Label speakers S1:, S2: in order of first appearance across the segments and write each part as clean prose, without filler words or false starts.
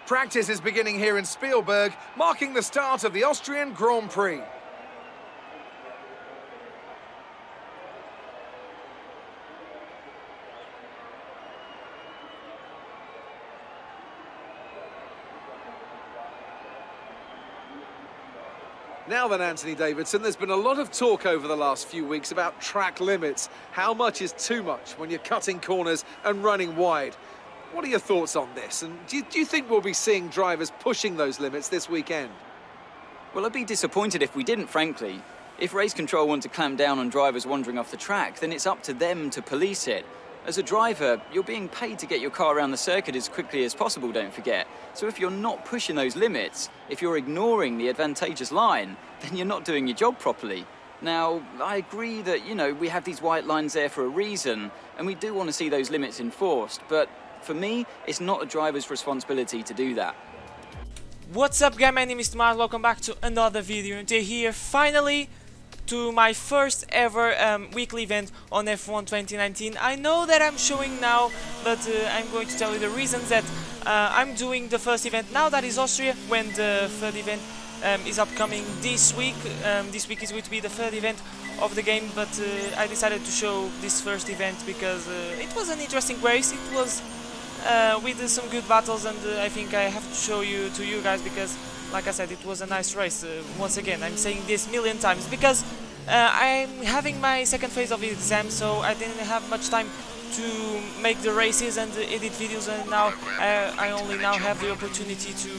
S1: Practice is beginning here in Spielberg, marking the start of the Austrian Grand Prix. Now then, Anthony Davidson, there's been a lot of talk over the last few weeks about track limits. How much is too much when you're cutting corners and running wide? What are your thoughts on this? And do you think we'll be seeing drivers pushing those limits this weekend?
S2: Well, I'd be disappointed if we didn't, frankly. If race control want to clamp down on drivers wandering off the track, then it's up to them to police it. As a driver, you're being paid to get your car around the circuit as quickly as possible, don't forget. So if you're not pushing those limits, if you're ignoring the advantageous line, then you're not doing your job properly. Now, I agree that, we have these white lines there for a reason, and we do want to see those limits enforced, but for me, it's not a driver's responsibility to do that.
S3: What's up, guys? My name is Tomas. Welcome back to another video. And today here, finally, to my first ever weekly event on F1 2019. I know that I'm showing now, but I'm going to tell you the reasons that I'm doing the first event now, that is Austria, when the third event is upcoming this week. This week is going to be the third event of the game, but I decided to show this first event because it was an interesting race. It was with some good battles, and I think I have to show you to you guys because, like I said, it was a nice race. Once again, I'm saying this a million times because I'm having my second phase of the exam, so I didn't have much time to make the races and edit videos, and now I only now have the opportunity to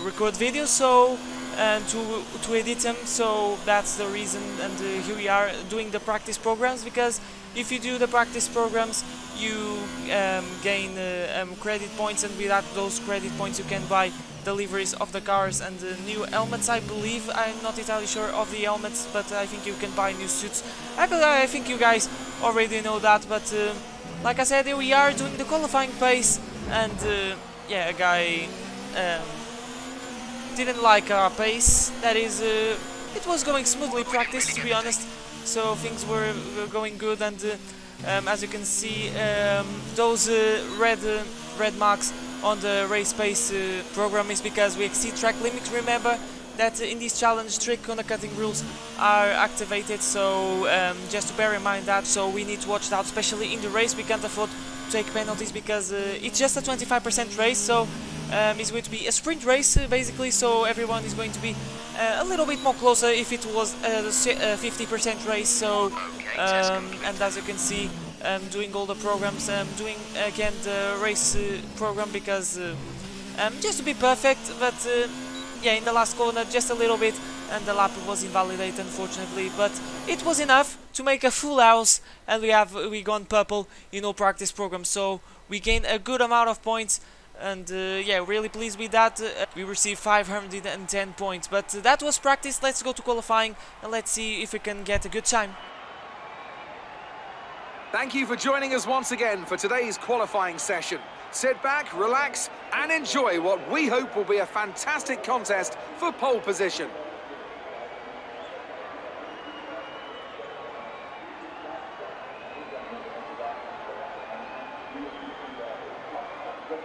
S3: record videos, so to edit them. So that's the reason, and here we are doing the practice programs, because if you do the practice programs you gain credit points, and without those credit points you can buy deliveries of the cars and new helmets, I believe. I'm not entirely sure of the helmets, but I think you can buy new suits. I think you guys already know that, but like I said, here we are doing the qualifying pace, and yeah, a guy didn't like our pace. That is, it was going smoothly practice, to be honest, so things were going good, and as you can see, those red marks on the race pace program is because we exceed track limits. Remember that in this challenge trick undercutting rules are activated, so just to bear in mind that, so we need to watch that, especially in the race. We can't afford to take penalties because it's just a 25% race, so it's going to be a sprint race basically, so everyone is going to be a little bit more closer if it was a 50% race. So and as you can see, doing all the programs, doing again the race program because just to be perfect, but yeah, in the last corner just a little bit, and the lap was invalidated unfortunately, but it was enough to make a full house, and we gone purple in all practice programs, so we gained a good amount of points, and yeah, really pleased with that. We received 510 points, but that was practice. Let's go to qualifying and let's see if we can get a good time.
S1: Thank you for joining us once again for today's qualifying session. Sit back, relax, and enjoy what we hope will be a fantastic contest for pole position.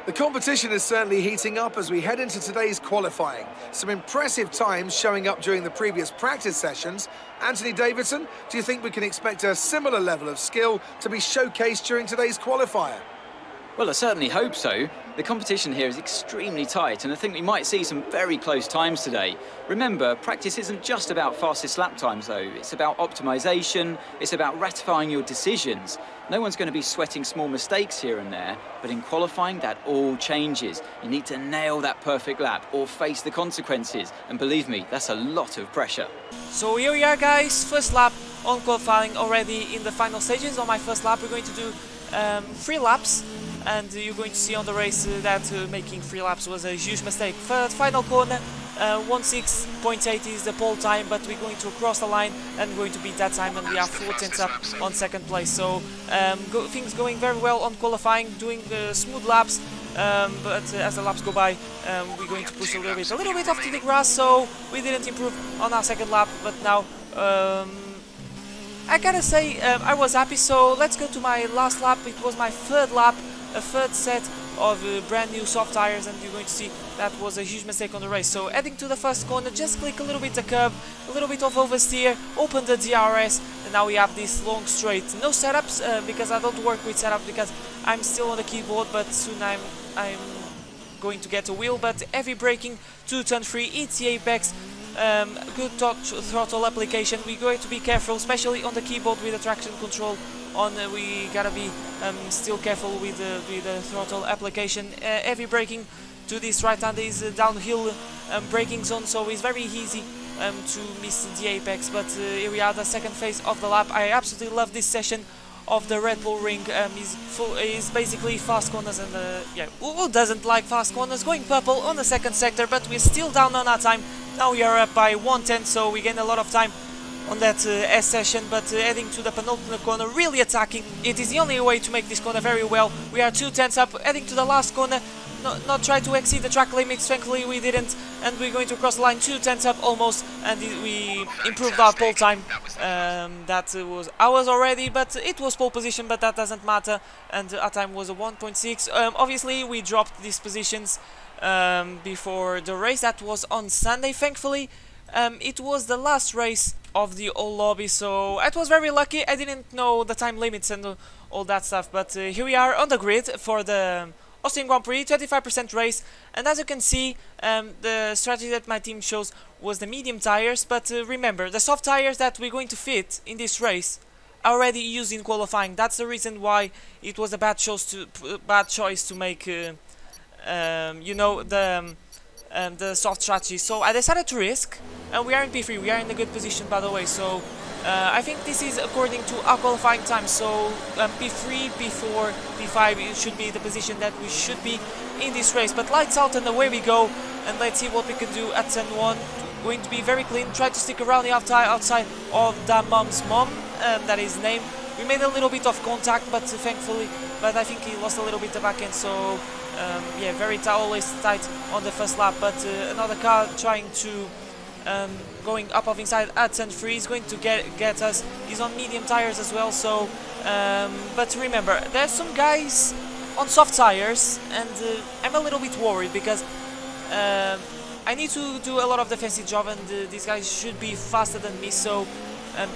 S1: The competition is certainly heating up as we head into today's qualifying. Some impressive times showing up during the previous practice sessions. Anthony Davidson, do you think we can expect a similar level of skill to be showcased during today's qualifier?
S2: Well, I certainly hope so. The competition here is extremely tight, and I think we might see some very close times today. Remember, practice isn't just about fastest lap times though, it's about optimization, it's about ratifying your decisions. No one's going to be sweating small mistakes here and there, but in qualifying that all changes. You need to nail that perfect lap or face the consequences, and believe me, that's a lot of pressure.
S3: So here we are, guys, first lap on qualifying, already in the final stages. On my first lap we're going to do 3 laps, and you're going to see on the race that making 3 laps was a huge mistake. Final corner, 16.8 is the pole time, but we're going to cross the line and we're going to beat that time, and we are 4 tenths up on second place. So things going very well on qualifying, doing smooth laps, but as the laps go by, we're going to push a little bit off to the grass, so we didn't improve on our second lap, but now I gotta say I was happy. So let's go to my last lap. It was my third lap a third set of brand new soft tires, and you're going to see that was a huge mistake on the race. So heading to the first corner, just click a little bit the curb, a little bit of oversteer, open the DRS, and now we have this long straight. No setups because I don't work with setup because I'm still on the keyboard, but soon I'm going to get a wheel. But heavy braking to turn 3, it's the apex. Good throttle application. We're going to be careful, especially on the keyboard with the traction control on. We gotta be still careful with the throttle application. Heavy braking to this right hand is downhill braking zone, so it's very easy to miss the apex. But here we are, the second phase of the lap. I absolutely love this session of the Red Bull Ring. Is basically fast corners, and yeah, who doesn't like fast corners? Going purple on the second sector, but we're still down on our time. Now we are up by 1:10, so we gain a lot of time on that S session. But heading to the penultimate corner, really attacking. It is the only way to make this corner very well. We are 2/10 up, heading to the last corner. Not try to exceed the track limits, thankfully we didn't, and we're going to cross the line 2/10 up almost, and we improved our pole time. That was ours already, but it was pole position, but that doesn't matter, and our time was a 1.6. Obviously we dropped these positions before the race. That was on Sunday, thankfully. It was the last race of the whole lobby, so I was very lucky. I didn't know the time limits and all that stuff, but here we are on the grid for the Austrian Grand Prix, 25% race, and as you can see, the strategy that my team chose was the medium tires, but remember, the soft tires that we're going to fit in this race are already used in qualifying. That's the reason why it was a bad choice to make, you know, the soft strategy. So I decided to risk, and we are in P3, we are in a good position by the way, so I think this is according to our qualifying time, so P3, P4, P5 it should be the position that we should be in this race. But lights out and away we go, and let's see what we can do at turn 1. Going to be very clean, try to stick around the outside of Damom's mom, that is name. We made a little bit of contact, but thankfully, but I think he lost a little bit the back end, so yeah, very always tight on the first lap. But another car trying to going up of inside at turn 3 is going to get us. He's on medium tires as well, so but remember, there's some guys on soft tires, and I'm a little bit worried because I need to do a lot of defensive job, and these guys should be faster than me, so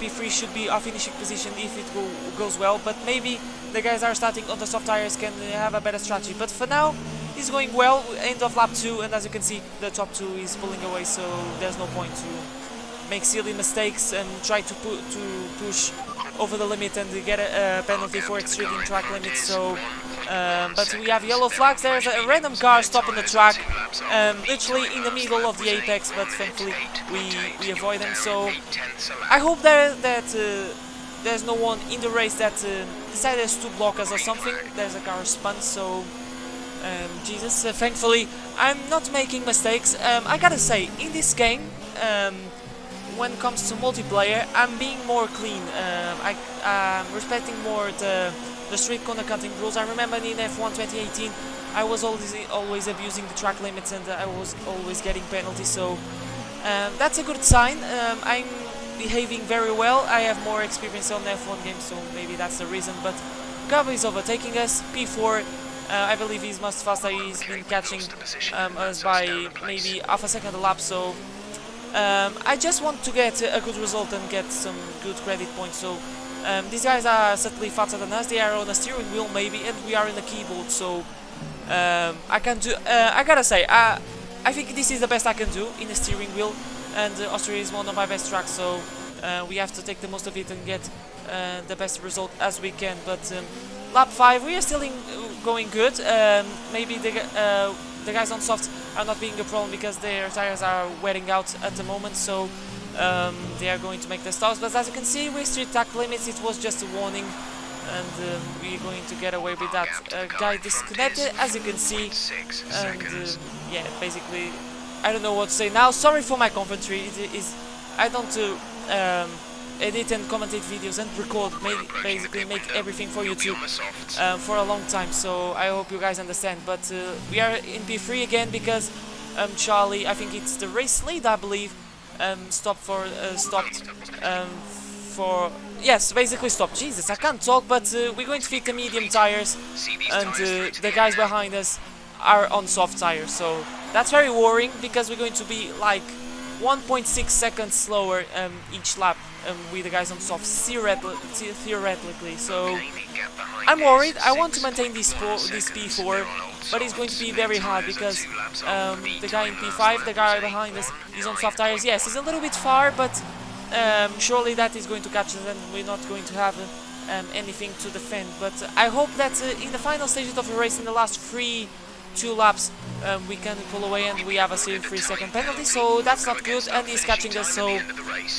S3: P3 should be our finishing position if it goes well. But maybe the guys that are starting on the soft tires can have a better strategy. But for now, it's going well. End of lap 2, and as you can see, the top 2 is pulling away, so there's no point to make silly mistakes and try to push over the limit and get a penalty for exceeding track limits. So but we have yellow flags. There's a random car stopping the track, literally in the middle of the apex, but thankfully we avoid them. So I hope that there's no one in the race that decided to block us or something. There's a car spun, so Jesus, thankfully I'm not making mistakes. I gotta say, in this game, when it comes to multiplayer, I'm being more clean. I'm respecting more the street corner cutting rules. I remember in F1 2018 I was always abusing the track limits, and I was always getting penalties, so that's a good sign. I'm behaving very well. I have more experience on F1 games, so maybe that's the reason. But Gabo is overtaking us. P4, I believe he's much faster. He's been catching us by maybe half a second a lap, so I just want to get a good result and get some good credit points. So these guys are certainly faster than us. They are on a steering wheel maybe, and we are in the keyboard, so I can do. I gotta say, I think this is the best I can do in the steering wheel, and Austria is one of my best tracks, so we have to take the most of it and get the best result as we can. But lap 5, we are still going good. Maybe the guys on soft are not being a problem because their tires are wearing out at the moment, so they are going to make the stops. But as you can see, with street track limits, it was just a warning, and we're going to get away with that. Guy disconnected, as you can see, and yeah, basically, I don't know what to say now. Sorry for my commentary. I don't edit and commentate videos and record, basically make everything for YouTube for a long time, so I hope you guys understand. But we are in P3 again because Charlie, I think it's the race lead, I believe, stopped for... Yes, basically stop. Jesus, I can't talk, but we're going to fit the medium tires, and the guys behind us are on soft tires, so that's very worrying, because we're going to be like 1.6 seconds slower each lap with the guys on soft, theoretically, so I'm worried. I want to maintain this P4, but it's going to be very hard, because the guy in P5, the guy behind us, is on soft tires. Yes, he's a little bit far, but surely that is going to catch us, and we're not going to have anything to defend. But I hope that in the final stages of the race, in the last two laps, we can pull away, and we have a 3-second penalty, so that's not good, and he's catching us, so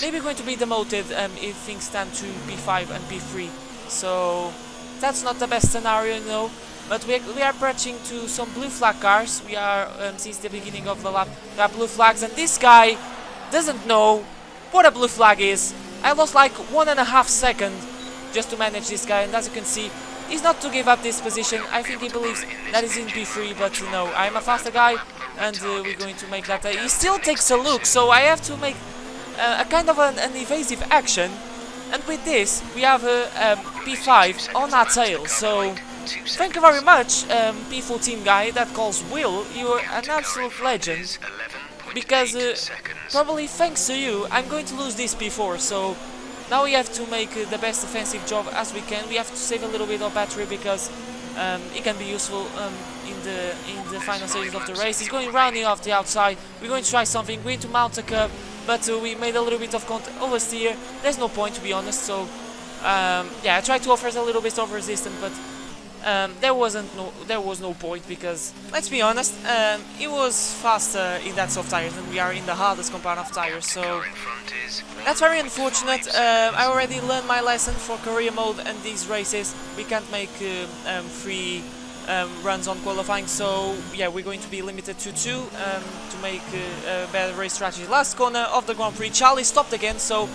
S3: maybe going to be demoted if things stand to P5 and P3, so that's not the best scenario, no. But we are approaching to some blue flag cars. We are, since the beginning of the lap, we have blue flags, and this guy doesn't know what a blue flag is. I lost like 1.5 seconds just to manage this guy, and as you can see, he's not to give up this position. I think he believes that he's in P3, but no, I'm a faster guy, and we're going to make that. He still takes a look, so I have to make a kind of an evasive action, and with this, we have P5 on our tail, so thank you very much, P14 guy that calls Will. You're an absolute legend, because probably thanks to you, I'm going to lose this P4, so now we have to make the best defensive job as we can. We have to save a little bit of battery, because it can be useful in the final stages of the race. He's going rounding off the outside. We're going to try something. We're going to mount a curb, but we made a little bit of oversteer. There's no point, to be honest, so yeah, I tried to offer a little bit of resistance, but there was no point, because let's be honest, it was faster in that soft tires, and we are in the hardest compound of tires, so that's very unfortunate. I already learned my lesson for career mode and these races. We can't make 3 runs on qualifying, so yeah, we're going to be limited to 2 to make a better race strategy. Last corner of the Grand Prix, Charlie stopped again, so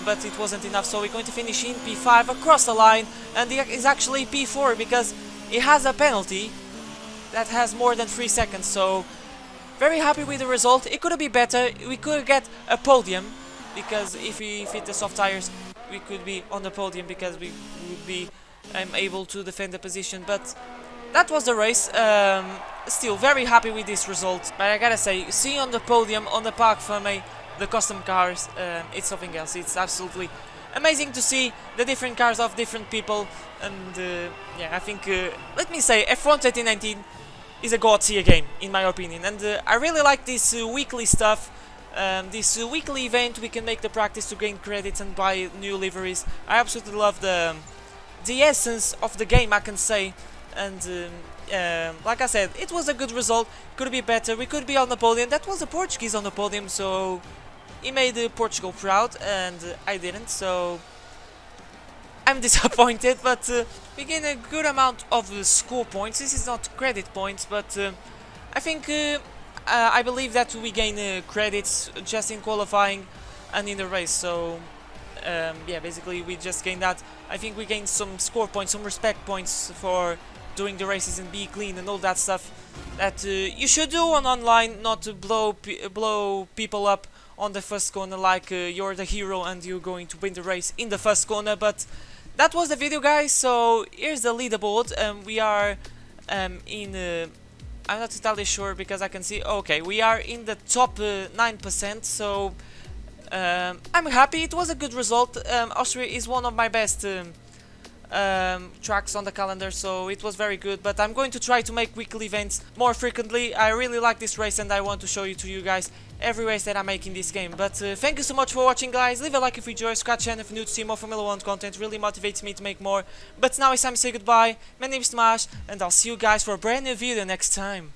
S3: but it wasn't enough, so we're going to finish in P5 across the line, and it's actually P4, because it has a penalty that has more than 3 seconds, so very happy with the result. It could have been better. We could get a podium, because if we fit the soft tires, we could be on the podium, because we would be able to defend the position, but that was the race. Still very happy with this result, but I gotta say, seeing on the podium on the Parc Fermé the custom cars, it's something else. It's absolutely amazing to see the different cars of different people, and yeah, I think, let me say, F1 2019 is a god tier game, in my opinion, and I really like this weekly stuff, this weekly event. We can make the practice to gain credits and buy new liveries. I absolutely love the essence of the game, I can say, and like I said, it was a good result. Could be better. We could be on the podium. That was a Portuguese on the podium, so he made Portugal proud, and I didn't, so I'm disappointed, but we gained a good amount of score points. This is not credit points, but I think, I believe that we gain credits just in qualifying and in the race, so yeah, basically we just gained that. I think we gained some score points, some respect points for doing the races and be clean and all that stuff that you should do on online, not to blow people up on the first corner like you're the hero and you're going to win the race in the first corner. But that was the video, guys, so here's the leaderboard. We are in I'm not entirely sure, because I can see, okay, we are in the top 9%, so I'm happy. It was a good result. Austria is one of my best tracks on the calendar, so it was very good, but I'm going to try to make weekly events more frequently. I really like this race, and I want to show you to you guys every race that I make in this game. But thank you so much for watching, guys. Leave a like if you enjoy, subscribe channel if you're new to see more Formula 1 content. Really motivates me to make more. But now it's time to say goodbye. My name is Tomas, and I'll see you guys for a brand new video next time.